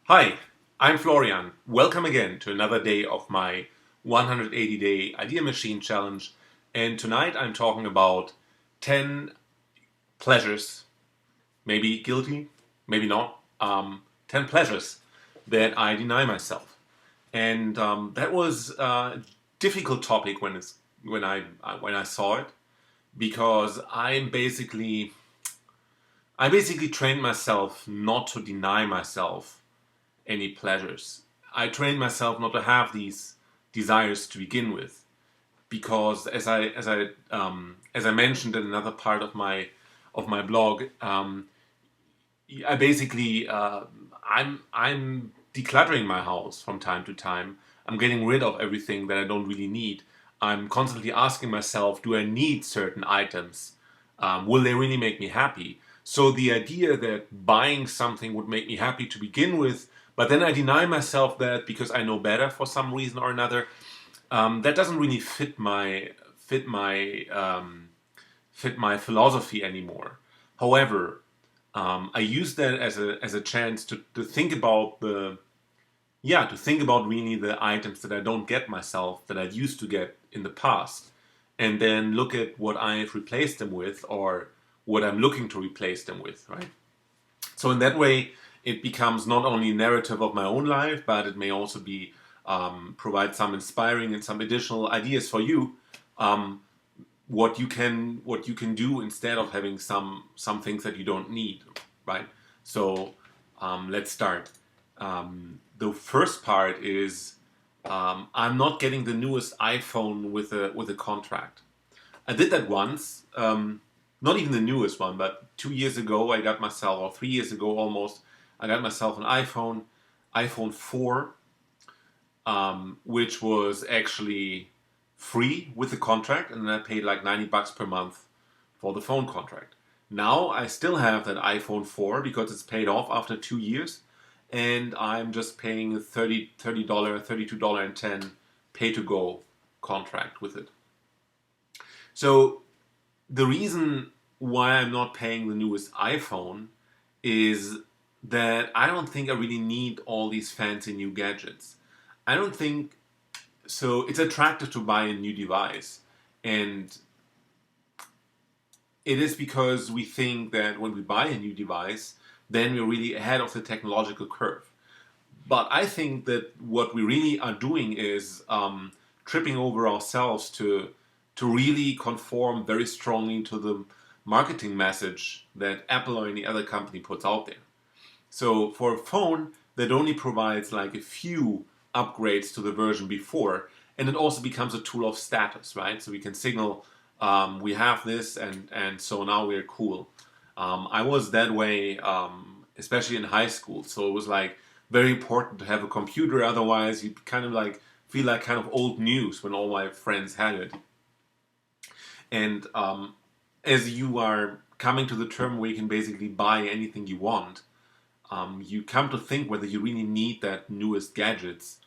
Hi, I'm Florian. Welcome again to another day of my 180-day Idea Machine Challenge. And tonight I'm talking about 10 pleasures, maybe guilty, maybe not, 10 pleasures that I deny myself. And that was a difficult topic when I saw it because I basically trained myself not to deny myself any pleasures. I trained myself not to have these desires to begin with, because as I mentioned in another part of my blog, I basically I'm decluttering my house from time to time. I'm getting rid of everything that I don't really need. I'm constantly asking myself, do I need certain items? Will they really make me happy? So the idea that buying something would make me happy to begin with, but then I deny myself that because I know better for some reason or another, that doesn't really fit my philosophy anymore. However, I use that as a chance to think about to think about really the items that I don't get myself that I used to get in the past, and then look at what I've replaced them with or what I'm looking to replace them with, right? So in that way, it becomes not only a narrative of my own life, but it may also be provide some inspiring and some additional ideas for you, um, what you can do instead of having some things that you don't need, right? So let's start. The first part is I'm not getting the newest iPhone with a contract. I did that once, not even the newest one, but 2 years ago I got myself, or 3 years ago almost, I got myself an iPhone 4, which was actually free with the contract, and then I paid like $90 per month for the phone contract. Now I still have that iPhone 4 because it's paid off after 2 years, and I'm just paying a $30, $32.10 pay to go contract with it. So the reason why I'm not paying the newest iPhone is that I don't think I really need all these fancy new gadgets. I don't think so. It's attractive to buy a new device, and it is because we think that when we buy a new device, then we're really ahead of the technological curve. But I think that what we really are doing is tripping over ourselves to really conform very strongly to the marketing message that Apple or any other company puts out there. So for a phone that only provides like a few upgrades to the version before, and it also becomes a tool of status, right? So we can signal we have this, and so now we're cool. I was that way, especially in high school. So it was like very important to have a computer. Otherwise, you kind of like feel like kind of old news when all my friends had it. And as you are coming to the term where you can basically buy anything you want, you come to think whether you really need that newest gadgets,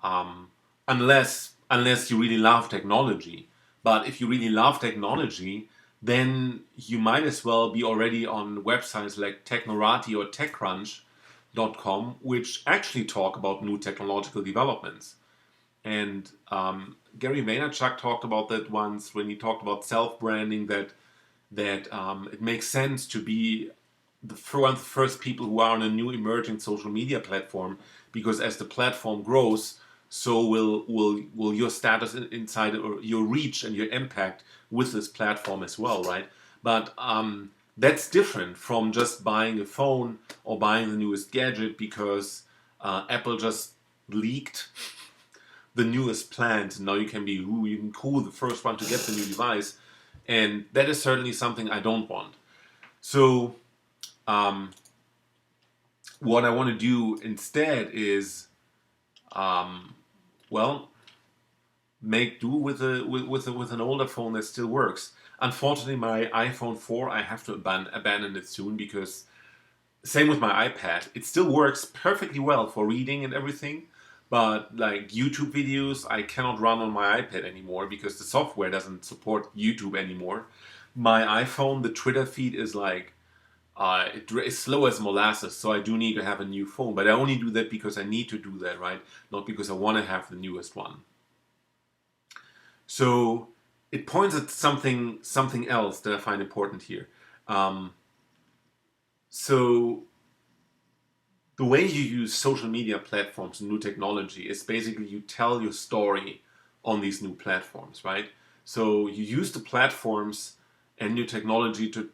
unless you really love technology. But if you really love technology, then you might as well be already on websites like Technorati or TechCrunch.com, which actually talk about new technological developments. And Gary Vaynerchuk talked about that once when he talked about self-branding, that it makes sense to be one of the first people who are on a new emerging social media platform, because as the platform grows, so will your status inside, or your reach and your impact with this platform as well, right? But that's different from just buying a phone or buying the newest gadget because Apple just leaked the newest plans, and now you can be you can cool the first one to get the new device, and that is certainly something I don't want. So um, what I want to do instead is, well, make do with an older phone that still works. Unfortunately, my iPhone 4, I have to abandon it soon, because same with my iPad. It still works perfectly well for reading and everything, but like YouTube videos, I cannot run on my iPad anymore because the software doesn't support YouTube anymore. My iPhone, the Twitter feed is like it's slow as molasses, so I do need to have a new phone. But I only do that because I need to do that, right? Not because I want to have the newest one. So it points at something else that I find important here. Um, so the way you use social media platforms and new technology is basically you tell your story on these new platforms, right? So you use the platforms and new technology to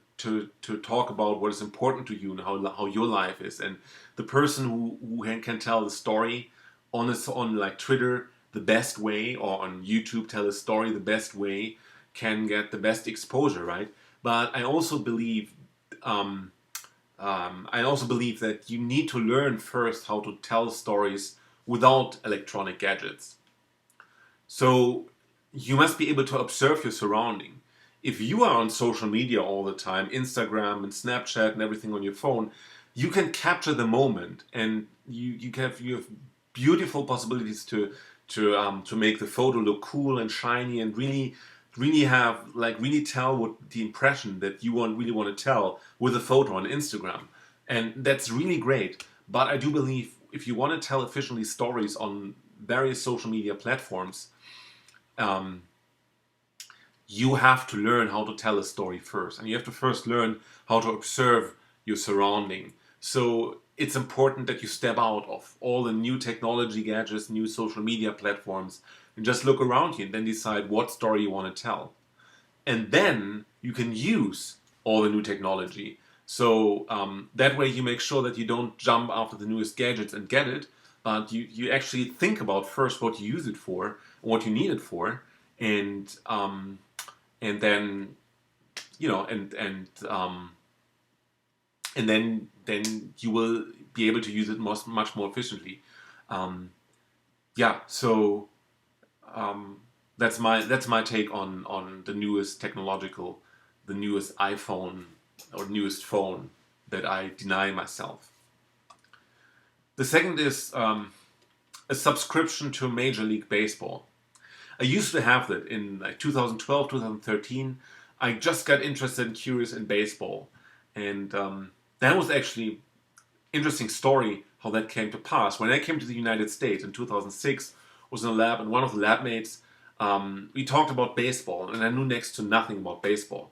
talk about what is important to you and how your life is. And the person who can tell the story on like Twitter the best way, or on YouTube tell a story the best way, can get the best exposure, right? But um, I also believe that you need to learn first how to tell stories without electronic gadgets. So you must be able to observe your surrounding. If you are on social media all the time, Instagram and Snapchat and everything on your phone, you can capture the moment, and you have beautiful possibilities to make the photo look cool and shiny, and really tell what the impression that you really want to tell with a photo on Instagram. And that's really great. But I do believe if you want to tell efficiently stories on various social media platforms, um, you have to learn how to tell a story first, and you have to first learn how to observe your surrounding. So it's important that you step out of all the new technology gadgets, new social media platforms, and just look around you and then decide what story you want to tell. And then you can use all the new technology. So that way you make sure that you don't jump after the newest gadgets and get it, but you actually think about first what you use it for, what you need it for, and and then and then you will be able to use it much more efficiently. Um, yeah, so um, that's my take on the newest iPhone or newest phone that I deny myself. The second is a subscription to Major League Baseball. I used to have that in like 2012, 2013. I just got interested and curious in baseball, and that was actually interesting story how that came to pass. When I came to the United States in 2006, was in a lab, and one of the lab mates, we talked about baseball, and I knew next to nothing about baseball.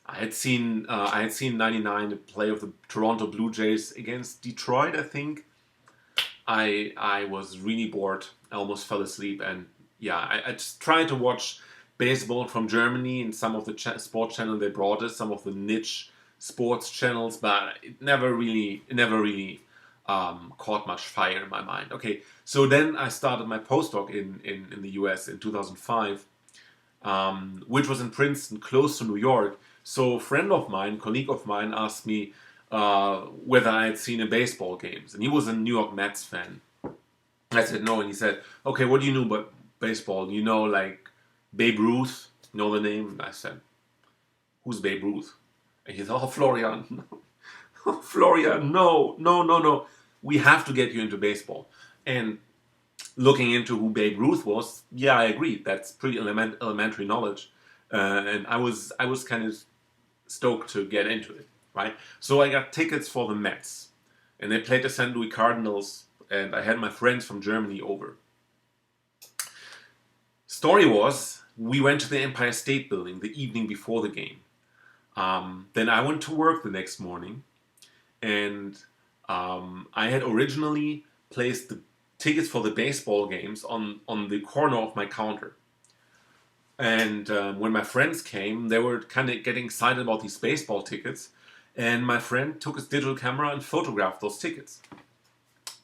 I had seen '99 a play of the Toronto Blue Jays against Detroit, I think. I was really bored. I almost fell asleep, and yeah, I just tried to watch baseball from Germany and some of the sport channel they brought us, some of the niche sports channels, but it never really caught much fire in my mind. Okay, so then I started my postdoc in the US in 2005, which was in Princeton, close to New York. So a friend of mine, colleague of mine, asked me whether I had seen a baseball games, and he was a New York Mets fan. I said no, and he said, "Okay, what do you know about baseball? You know, like Babe Ruth? Know the name?" And I said, "Who's Babe Ruth?" And he said, "Oh, Florian, Florian, no, no, no, no. We have to get you into baseball." And looking into who Babe Ruth was, yeah, I agree. That's pretty elementary knowledge, and I was kind of stoked to get into it, right? So I got tickets for the Mets, and they played the St. Louis Cardinals, and I had my friends from Germany over. Story was, we went to the Empire State Building the evening before the game. Then I went to work the next morning, and I had originally placed the tickets for the baseball games on the corner of my counter. And when my friends came, they were kind of getting excited about these baseball tickets. And my friend took his digital camera and photographed those tickets.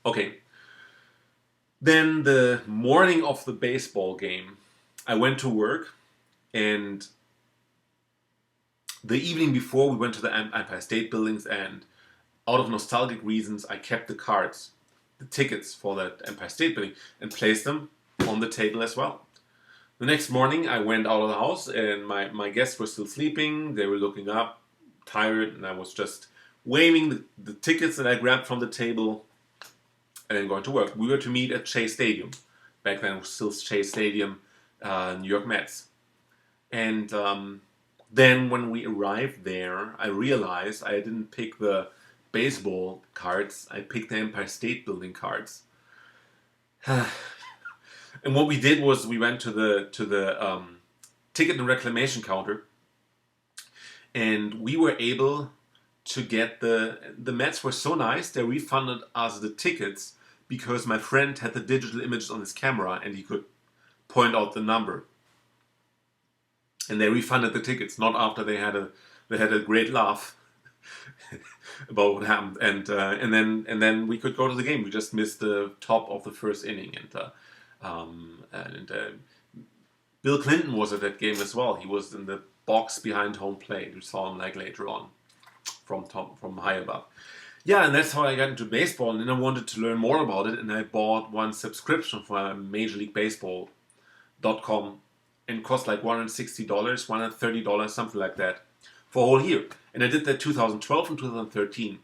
Okay. Then the morning of the baseball game, I went to work, and the evening before we went to the Empire State Buildings, and out of nostalgic reasons, I kept the tickets for that Empire State Building, and placed them on the table as well. The next morning, I went out of the house, and my guests were still sleeping. They were looking up, tired, and I was just waving the tickets that I grabbed from the table and then going to work. We were to meet at Shea Stadium. Back then, it was still Shea Stadium, New York Mets. And Then when we arrived there, I realized I didn't pick the baseball cards. I picked the Empire State Building cards. And what we did was we went to the ticket and reclamation counter, and we were able to get the Mets were so nice they refunded us the tickets because my friend had the digital images on his camera and he could point out the number, and they refunded the tickets not after they had a great laugh about what happened, and then we could go to the game. We just missed the top of the first inning, and Bill Clinton was at that game as well. He was in the box behind home plate. We saw him like later on from high above. Yeah, and that's how I got into baseball. And then I wanted to learn more about it, and I bought one subscription for Major League Baseball.com, and it cost like $160, $130, something like that, for a whole year. And I did that 2012 and 2013,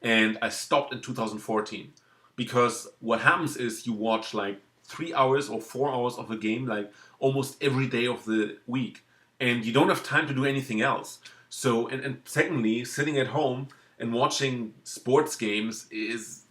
and I stopped in 2014 because what happens is you watch like 3 hours or 4 hours of a game like almost every day of the week, and you don't have time to do anything else. So, and secondly, sitting at home and watching sports games is,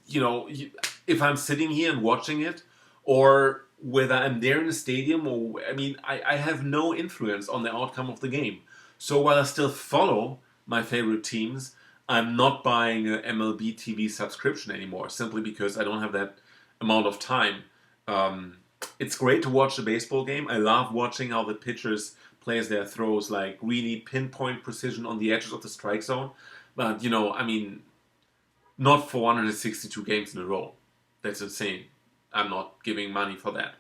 if I'm sitting here and watching it, or whether I'm there in the stadium, or I have no influence on the outcome of the game. So while I still follow my favorite teams, I'm not buying an MLB TV subscription anymore, simply because I don't have that amount of time. It's great to watch a baseball game. I love watching how the pitchers plays their throws, like really pinpoint precision on the edges of the strike zone. But, not for 162 games in a row. That's insane. I'm not giving money for that.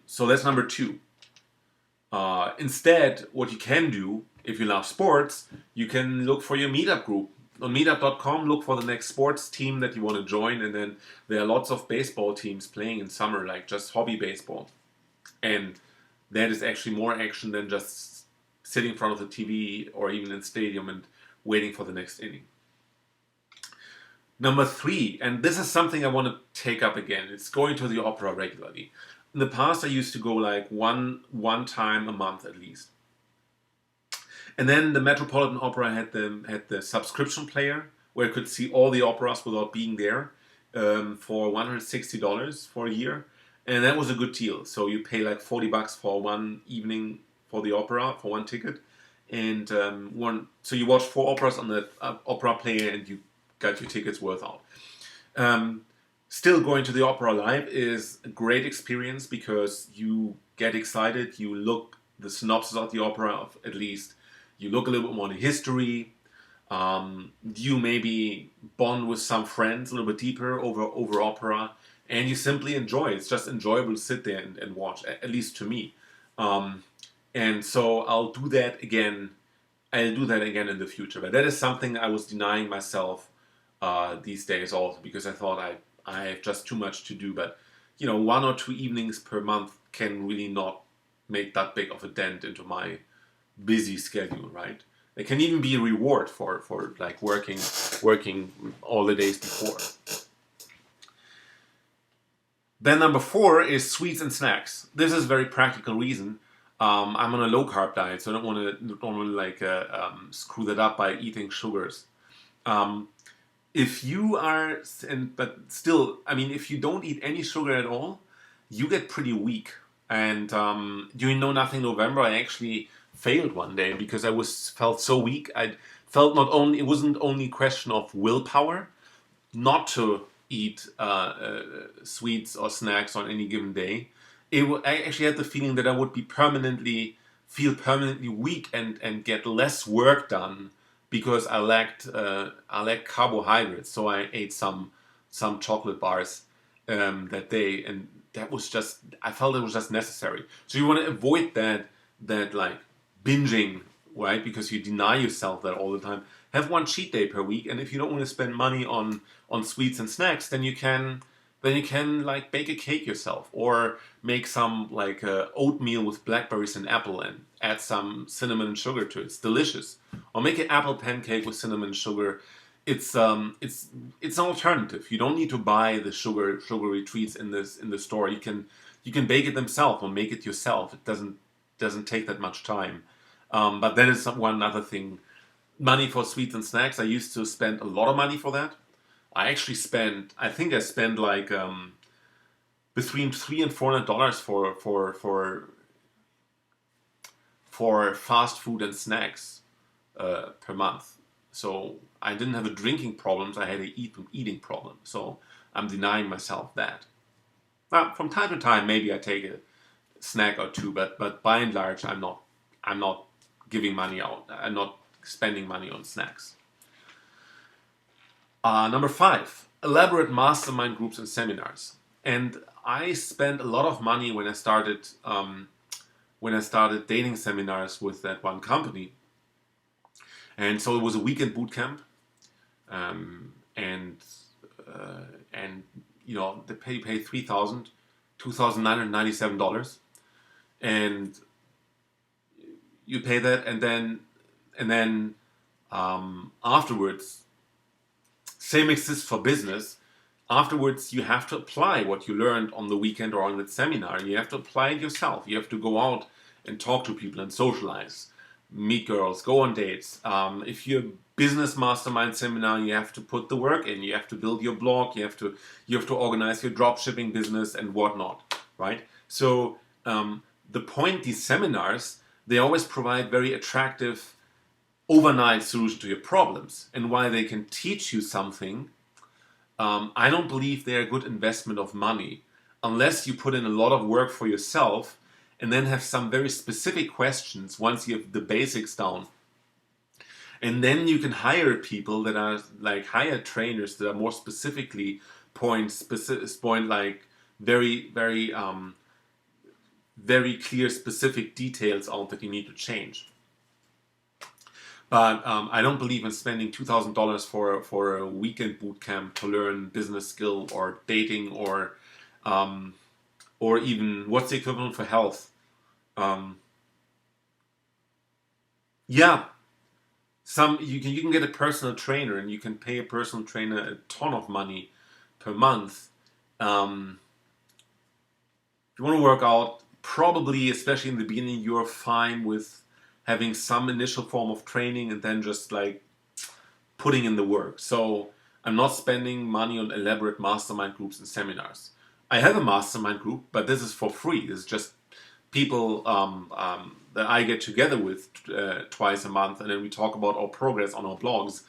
So that's number 2. Instead, what you can do, if you love sports, you can look for your meetup group. On meetup.com, look for the next sports team that you want to join, and then there are lots of baseball teams playing in summer, like just hobby baseball. And that is actually more action than just sitting in front of the TV or even in stadium and waiting for the next inning. Number 3, and this is something I want to take up again, it's going to the opera regularly. In the past, I used to go like one time a month at least. And then the Metropolitan Opera had the subscription player where I could see all the operas without being there, for $160 for a year. And that was a good deal. So you pay like $40 for one evening for the opera, for one ticket. And so you watch 4 operas on the opera player and you got your tickets worth out. Still, going to the opera live is a great experience because you get excited, you look the synopsis of the opera at least, you look a little bit more into history, you maybe bond with some friends a little bit deeper over opera, and you simply enjoy it. It's just enjoyable to sit there and watch, at least to me. And so I'll do that again. I'll do that again in the future. But that is something I was denying myself these days also, because I thought I have just too much to do. But 1 or 2 evenings per month can really not make that big of a dent into my busy schedule, right? It can even be a reward for like working all the days before. Then number 4 is sweets and snacks. This is a very practical reason. I'm on a low carb diet, so I don't want to screw that up by eating sugars. If you are, but still, if you don't eat any sugar at all, you get pretty weak. And during Know Nothing November, I actually failed one day because I felt so weak. I felt it wasn't only a question of willpower not to eat sweets or snacks on any given day. I actually had the feeling that I would feel permanently weak and get less work done because I lacked carbohydrates. So I ate some chocolate bars that day, and I felt it was just necessary. So you want to avoid that like binging, right? Because you deny yourself that all the time. Have one cheat day per week, and if you don't want to spend money on sweets and snacks, then you can like bake a cake yourself, or make some like oatmeal with blackberries and apple and add some cinnamon and sugar to it. It's delicious. Or make an apple pancake with cinnamon and sugar. It's an alternative. You don't need to buy the sugary treats in the store. You can bake it themselves or make it yourself. It doesn't take that much time. But that is one other thing. Money for sweets and snacks. I used to spend a lot of money for that. I think I spent like between $300 and $400 for fast food and snacks per month. So I didn't have a drinking problem, I had a eating problem. So I'm denying myself that. Now, from time to time, maybe I take a snack or two, but by and large, I'm not giving money out. I'm not spending money on snacks. Number 5, elaborate mastermind groups and seminars. And I spent a lot of money when I started dating seminars with that one company. And so it was a weekend boot camp, and you know they pay $2,997, and you pay that, and then afterwards, same exists for business. Afterwards, you have to apply what you learned on the weekend or on the seminar. You have to apply it yourself. You have to go out and talk to people and socialize, meet girls, go on dates. If you're a business mastermind seminar, you have to put the work in. You have to build your blog. You have to organize your drop shipping business and whatnot, right? So the point, these seminars, they always provide very attractive overnight solution to your problems. And while they can teach you something, I don't believe they're a good investment of money unless you put in a lot of work for yourself and then have some very specific questions once you have the basics down. And then you can hire people that are like hire trainers that are more specifically point like very very clear specific details out that you need to change. But I don't believe in spending $2,000 for a weekend boot camp to learn business skill or dating or even what's the equivalent for health. Yeah, you can get a personal trainer, and you can pay a personal trainer a ton of money per month. If you want to work out, probably especially in the beginning, you're fine with having some initial form of training and then just like putting in the work. So I'm not spending money on elaborate mastermind groups and seminars. I have a mastermind group, but this is for free. This is just people that I get together with twice a month, and then we talk about our progress on our blogs.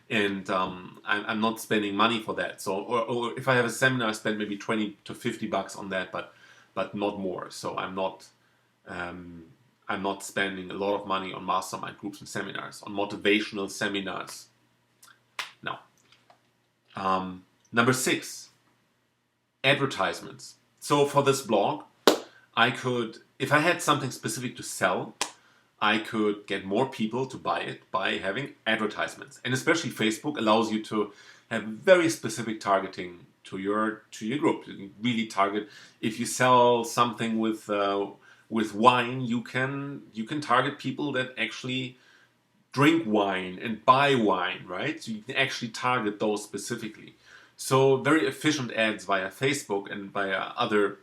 And I'm not spending money for that. So, or if I have a seminar, I spend maybe $20 to $50 on that, but not more. So I'm not spending a lot of money on mastermind groups and seminars, on motivational seminars. No. Number 6, advertisements. So for this blog, I could, if I had something specific to sell, I could get more people to buy it by having advertisements. And especially Facebook allows you to have very specific targeting to your group. You can really target. If you sell something with wine, you can target people that actually drink wine and buy wine, right? So you can actually target those specifically. So very efficient ads via Facebook and via other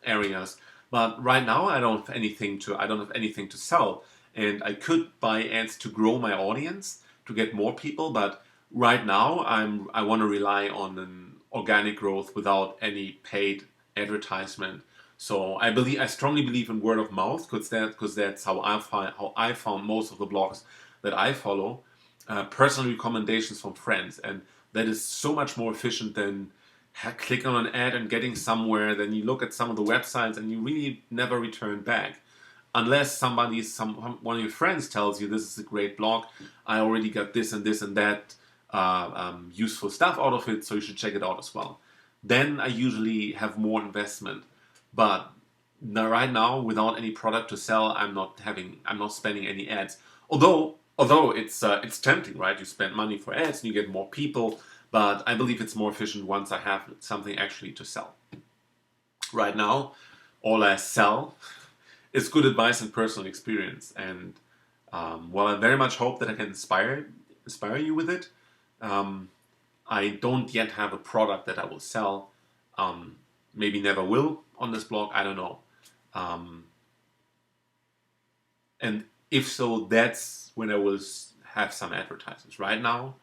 areas. But right now I don't have anything to sell, and I could buy ads to grow my audience, to get more people. But right now I want to rely on an organic growth without any paid advertisement. So I strongly believe in word of mouth, because that's how I found most of the blogs that I follow, personal recommendations from friends, and that is so much more efficient than clicking on an ad and getting somewhere. Then you look at some of the websites and you really never return back, unless one of your friends tells you this is a great blog. I already got this and this and that useful stuff out of it, so you should check it out as well. Then I usually have more investment. But right now, without any product to sell, I'm not spending any ads. Although it's tempting, right? You spend money for ads and you get more people, but I believe it's more efficient once I have something actually to sell. Right now, all I sell is good advice and personal experience. And while I very much hope that I can inspire you with it, I don't yet have a product that I will sell. Maybe never will on this blog, I don't know. And If so, that's when I will have some advertisements. Right now,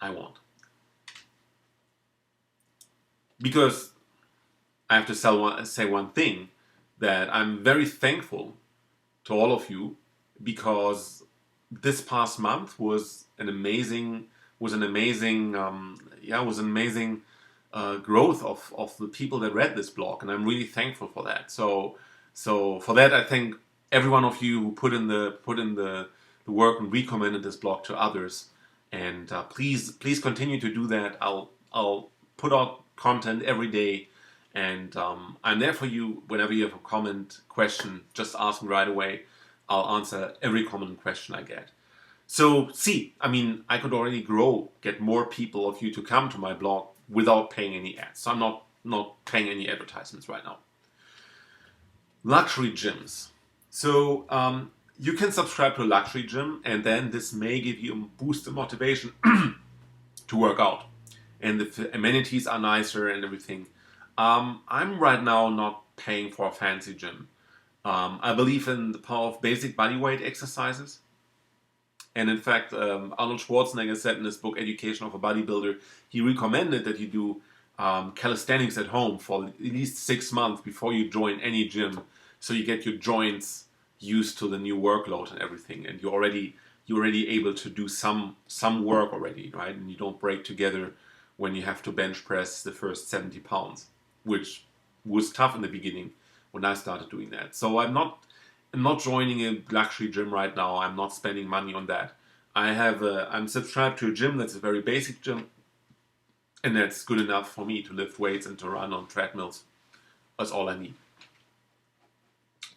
I won't. Because I have to say one thing, that I'm very thankful to all of you, because this past month was an amazing growth of the people that read this blog, and I'm really thankful for that. So for that, I thank every one of you who put in the work and recommended this blog to others. And please continue to do that. I'll put out content every day, and I'm there for you. Whenever you have a comment, question, just ask me right away. I'll answer every common question I get. So I could already get more people of you to come to my blog without paying any ads. So I'm not paying any advertisements right now. Luxury gyms. So you can subscribe to a luxury gym, and then this may give you a boost in motivation to work out. And the amenities are nicer and everything. I'm right now not paying for a fancy gym. I believe in the power of basic bodyweight exercises. And in fact, Arnold Schwarzenegger said in his book Education of a Bodybuilder, he recommended that you do calisthenics at home for at least 6 months before you join any gym, so you get your joints used to the new workload and everything, and you're already able to do some work already, right? And you don't break together when you have to bench press the first 70 pounds, which was tough in the beginning when I started doing that. So I'm not joining a luxury gym right now. I'm not spending money on that. I'm subscribed to a gym that's a very basic gym, and that's good enough for me to lift weights and to run on treadmills. That's all I need.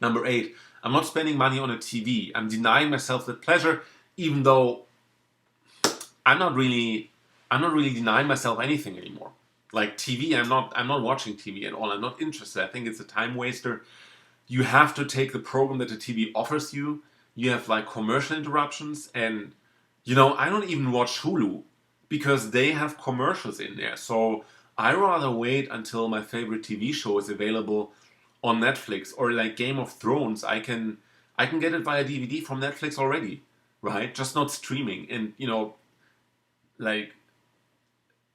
Number 8, I'm not spending money on a TV. I'm denying myself that pleasure, even though I'm not really denying myself anything anymore. Like TV, I'm not watching TV at all. I'm not interested. I think it's a time waster. You have to take the program that the TV offers you. You have like commercial interruptions, and I don't even watch Hulu because they have commercials in there. So I rather wait until my favorite TV show is available on Netflix, or like Game of Thrones. I can get it via DVD from Netflix already, right? Just not streaming. And like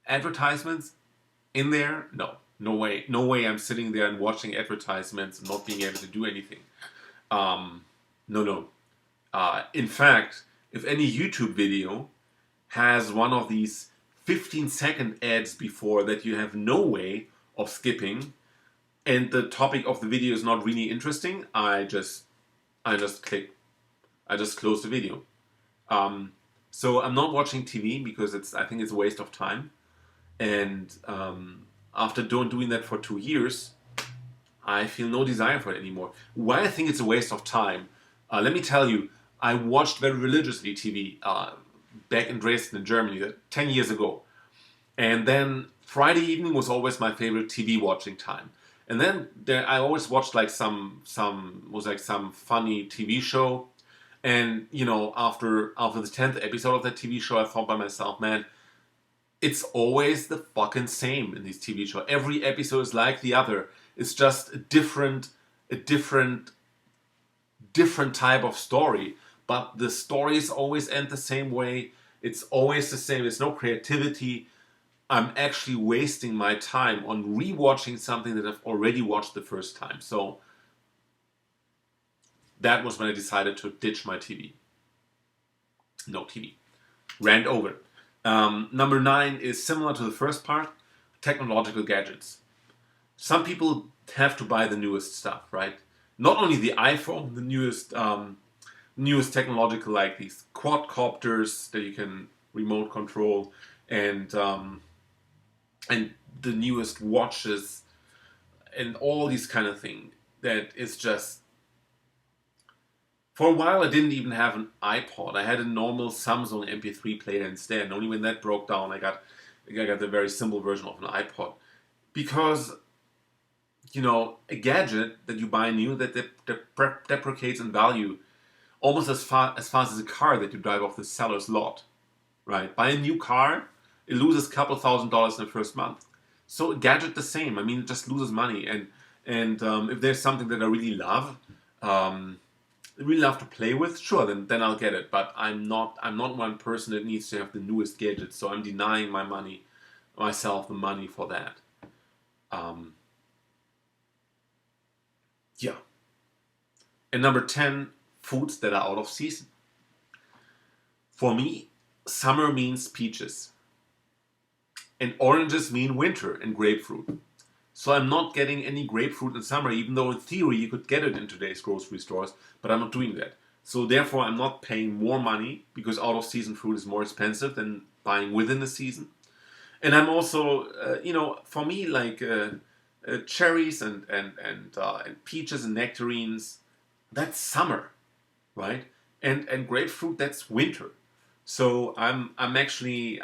advertisements in there, no way I'm sitting there and watching advertisements and not being able to do anything. No. In fact, if any YouTube video has one of these 15-second ads before that you have no way of skipping, and the topic of the video is not really interesting, I just click. I just close the video. So I'm not watching TV because I think it's a waste of time. And after doing that for 2 years, I feel no desire for it anymore. Why I think it's a waste of time? Let me tell you, I watched very religiously TV back in Dresden, in Germany, 10 years ago. And then Friday evening was always my favorite TV watching time. And then I always watched like some funny TV show. And after the 10th episode of that TV show, I thought by myself, man, it's always the fucking same in these TV shows. Every episode is like the other. It's just a different type of story. But the stories always end the same way. It's always the same. There's no creativity. I'm actually wasting my time on rewatching something that I've already watched the first time. So that was when I decided to ditch my TV. No TV. Rant over. Number 9 is similar to the first part, technological gadgets. Some people have to buy the newest stuff, right? Not only the iPhone, the newest technological, like these quadcopters that you can remote control, and the newest watches, and all these kind of things. That is just. For a while, I didn't even have an iPod. I had a normal Samsung MP3 player instead. And only when that broke down, I got the very simple version of an iPod. Because, a gadget that you buy new that depreciates in value almost as fast as a car that you drive off the seller's lot, right? Buy a new car, it loses a couple $1,000s in the first month. So a gadget the same. It just loses money. And if there's something that I really love, really love to play with, sure, then I'll get it. But I'm not one person that needs to have the newest gadgets. So I'm denying myself the money for that. Um, yeah. And number 10, foods that are out of season. For me, summer means peaches, and oranges mean winter and grapefruit. So I'm not getting any grapefruit in summer, even though in theory you could get it in today's grocery stores, but I'm not doing that. So therefore I'm not paying more money because out of season fruit is more expensive than buying within the season. And I'm also, for me, like cherries and peaches and nectarines, that's summer, right? And grapefruit, that's winter. So I actually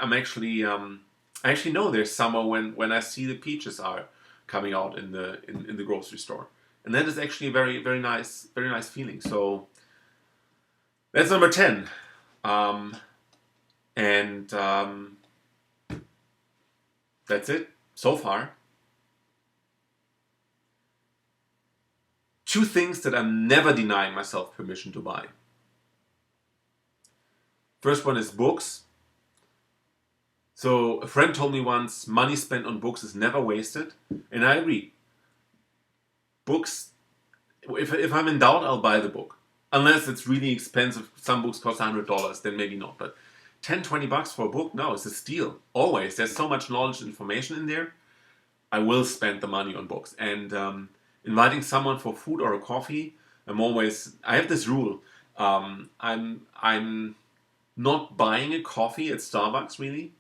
know there's summer when I see the peaches are coming out in the grocery store, and that is actually a very nice feeling. So that's number 10, and that's it so far. Two things that I'm never denying myself permission to buy. First one is books. So a friend told me once, money spent on books is never wasted, and I agree. Books, if I'm in doubt, I'll buy the book. Unless it's really expensive, some books cost $100, then maybe not. But 10, $20 for a book, no, it's a steal. Always. There's so much knowledge and information in there. I will spend the money on books. And inviting someone for food or a coffee, I have this rule. I'm not buying a coffee at Starbucks really.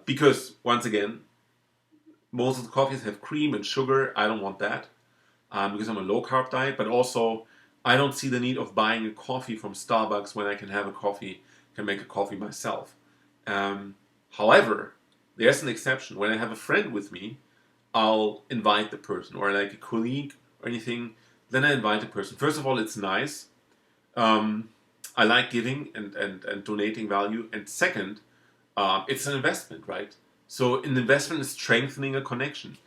Because once again, most of the coffees have cream and sugar. I don't want that because I'm a low carb diet. But also, I don't see the need of buying a coffee from Starbucks when I can make a coffee myself. However, there's an exception. When I have a friend with me, I'll invite the person, or like a colleague or anything. Then I invite the person. First of all, it's nice. I like giving and donating value. And second, it's an investment, right? So an investment is strengthening a connection.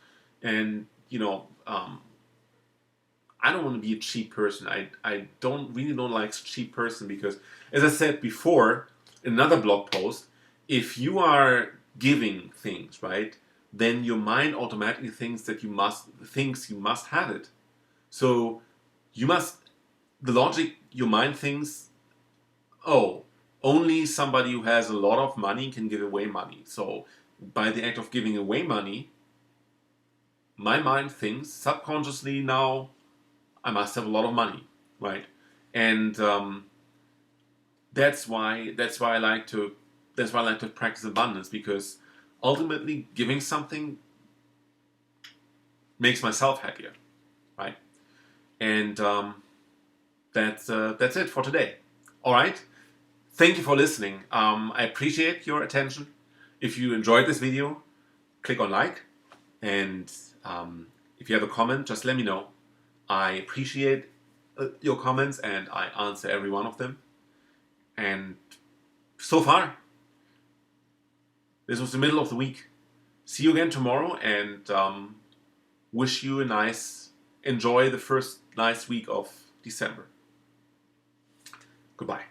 And, I don't want to be a cheap person. I don't like cheap person because, as I said before, in another blog post, if you are giving things, right, then your mind automatically thinks you must have it. So the logic, your mind thinks, oh, only somebody who has a lot of money can give away money. So by the act of giving away money, my mind thinks subconsciously now I must have a lot of money, right? And that's why I like to practice abundance, because ultimately giving something makes myself happier, right? And that's it for today. All right. Thank you for listening. I appreciate your attention. If you enjoyed this video, click on like. And if you have a comment, just let me know. I appreciate your comments and I answer every one of them. And so far, this was the middle of the week. See you again tomorrow, and wish you enjoy the first nice week of December. Goodbye.